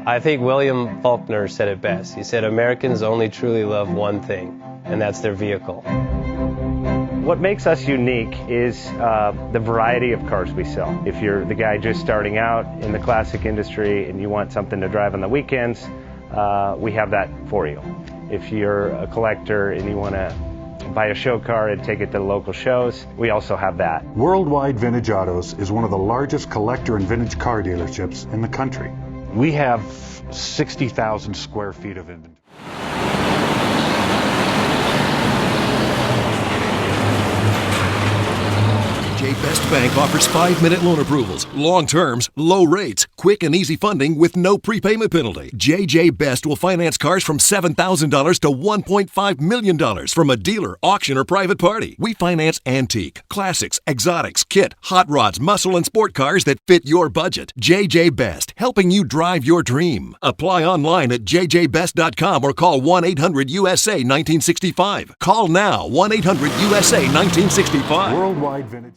I think William Faulkner said it best. He said, Americans only truly love one thing, and that's their vehicle. What makes us unique is the variety of cars we sell. If you're the guy just starting out in the classic industry and you want something to drive on the weekends, we have that for you. If you're a collector and you want to buy a show car and take it to the local shows, we also have that. Worldwide Vintage Autos is one of the largest collector and vintage car dealerships in the country. We have 60,000 square feet of inventory. JJ Best Bank offers 5-minute loan approvals, long terms, low rates, quick and easy funding with no prepayment penalty. JJ Best will finance cars from $7,000 to $1.5 million from a dealer, auction, or private party. We finance antique, classics, exotics, kit, hot rods, muscle, and sport cars that fit your budget. JJ Best, helping you drive your dream. Apply online at jjbest.com or call 1-800-USA-1965. Call now, 1-800-USA-1965. Worldwide Vintage.